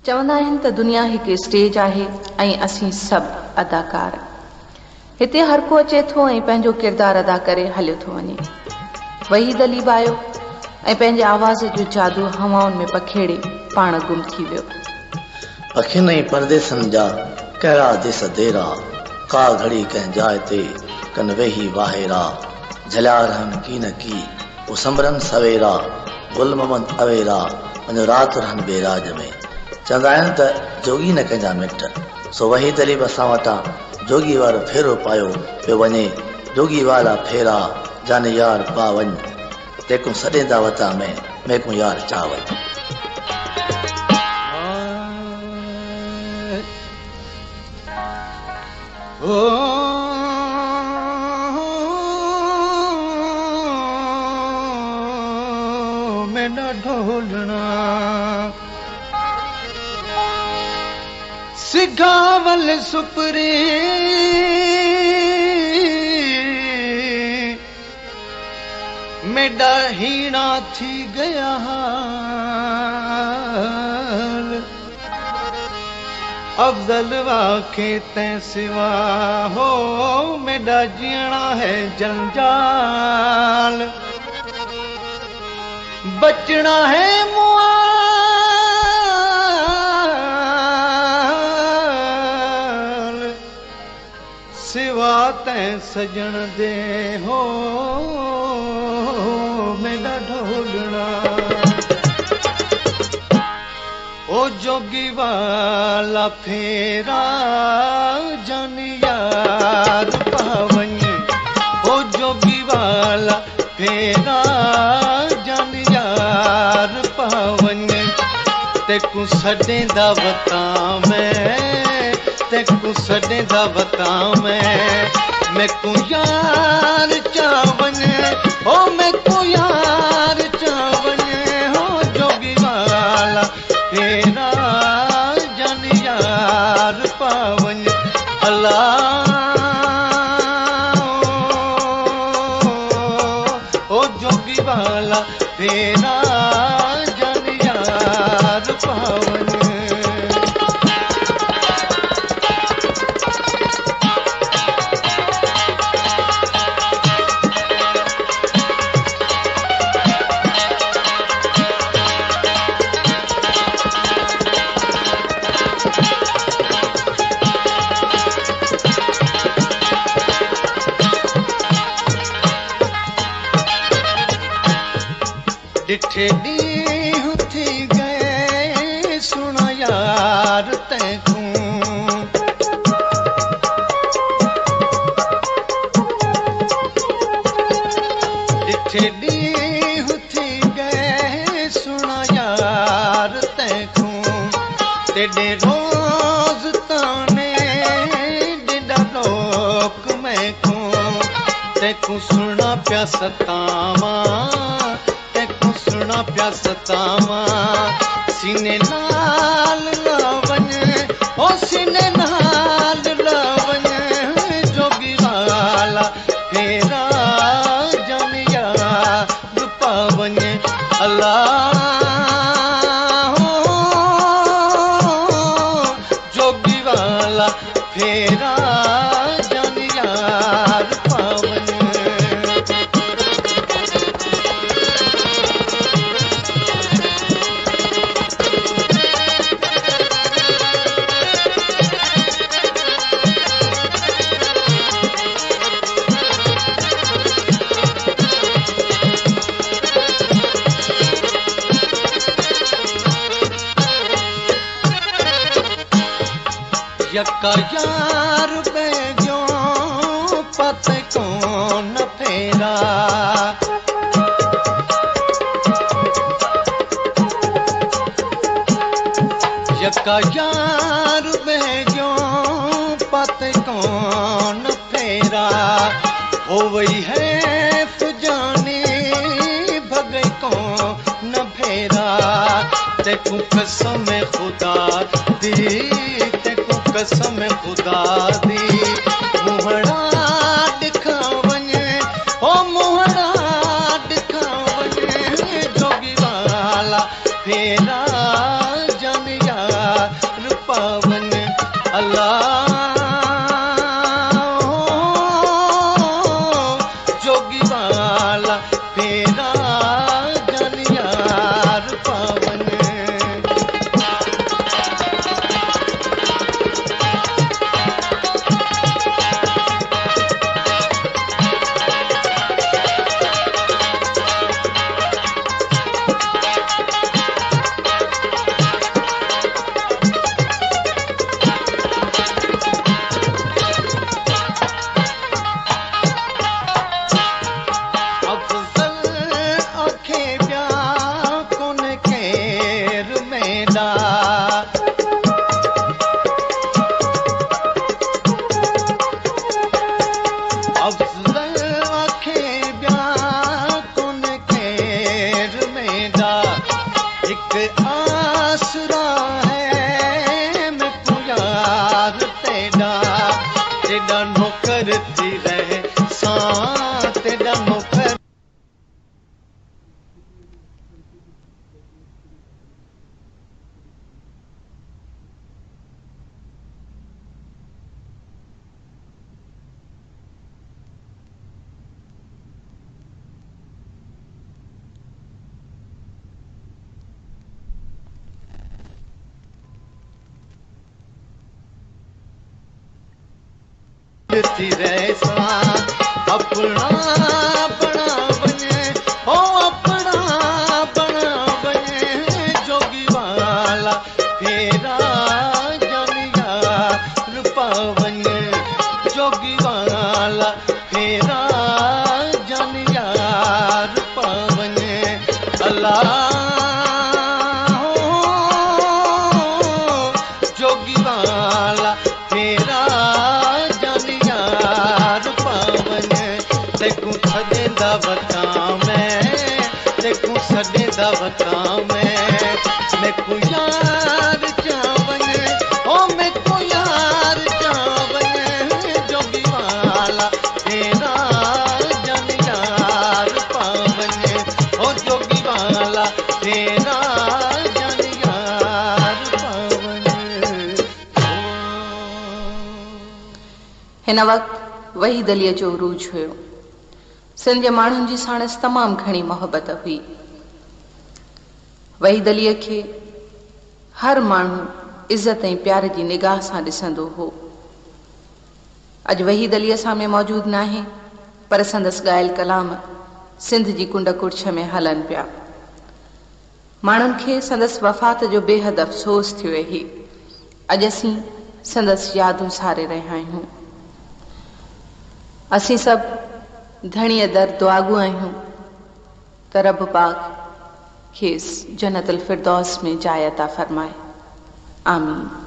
चवंदा आहिनि त दुनिया हिकु स्टेज आहे ऐं असीं सभु अदाकार। हिते हर को अचे थो ऐं पंहिंजो किरदारु अदा करे हलियो थो वञे। वहीद अलीब आयो ऐं पंहिंजे आवाज़ जो जादू हवाउनि में पखेड़े पाण गुम थी वियो। पखियुनि ऐं परदेसनि जा कहिड़ा दिस देरा, का घड़ी कंहिं जाइ ते कन वेही वाहेरा, झलिया रहनि की न की उसमरन सवेरा, गुल मोहम्मद अवेरा वञो राति रहनि बेराज में। चवंदा आहिनि त जोगी न कंहिंजा मिट, सो वहीद अलीब असां वटां जोगी वारो फेरो पायो पियो वञे। जोगी वारा फेरा जाने यार पा वञ, तेकूं सॾे दावता में मेकूं यार चावल। मेरा ढोलना सिगावल सुपरी मेरा हीना थी गया हाल, अफजल वाके तैं सिवा हो मेरा जीना है जंजाल, बचना है मुआल, सिवा तैं सजन दे हो मेरा ढोलना। ओ जोगी वाला फेरा जन यार पावन, ओ जोगी वाला फेरा जन यार पावन, तेकू सॾे दावता में, तेकू सॾे दावता में मैकू यार चावन, ओ मैकू यार चावन, हो जोगी वाला फेरा जन यार पावन। अल्लाह ओ जोगी वाला फेरा जन यार पावन। डिठे ॾींहं थी गए सुण यार तैंकूं, डिठे ॾींहं थी गए सुण यार तैंकूं, तेॾे रोज़ ताने ॾेॾा लोक मैकूं, तैंकूं सुणा पिया सतावां, सुना प्या सतावा, सीने नाल लवण, ओ सीने नाल लवण, जोगी वाला फेरा जन यार पावन। अल्लाह जोगी वाला फेरा जन यार पावन। यका यार बेजो पत कौन फेरा, यका यार बेजो पत कौन फेरा, हो वही है फुजाने भगे कौन फेरा, तेकू कसम खुदा दी, कसम खुदा दी, मुहड़ा दिखावन, ओ मुहड़ा दिखावन, जोगी वाला फेरा जन यार अपना बना वञे ओ अपना बना वञे जोगी वाला फेरा जानिया रूपा वञे जोगी वाला फेरा जानिया रूपा वञे अल्लाह जोगी वाला फेरा जानिया रूपा वञे देखूं छॾींदा वतां में देखूं छॾींदा वतां में मेको यार चा वञे ओ मेको यार चा वञे जोगी वाला फेरा जानिया रूपा वञे ओ जोगी वाला फेरा जानिया रूपा वञे हिन वक़्तु वहीद अलीअ जो उरूज हुयो। सिंध जे माण्हुनि जी साणस तमामु घणी मोहबत हुई। वहीद अलीअ खे हर माण्हू इज़त ऐं प्यार जी निगाह सां ॾिसंदो हो। अॼु वहीद अली असां में मौजूदु नाहे, पर संदसि ॻायल कलाम सिंध जी कुंड कुड़छ में हलनि पिया। माण्हुनि खे संदसि वफ़ात जो बेहद अफ़सोस थियो ही। अॼु असीं संदसि यादूं सारे रहिया आहियूं। असीं सभु धणीअ दर दुआगू आहियूं त रब पाक खेसि जन्नतुल फिरदौस में जाइ अता फरमाए। आमीन।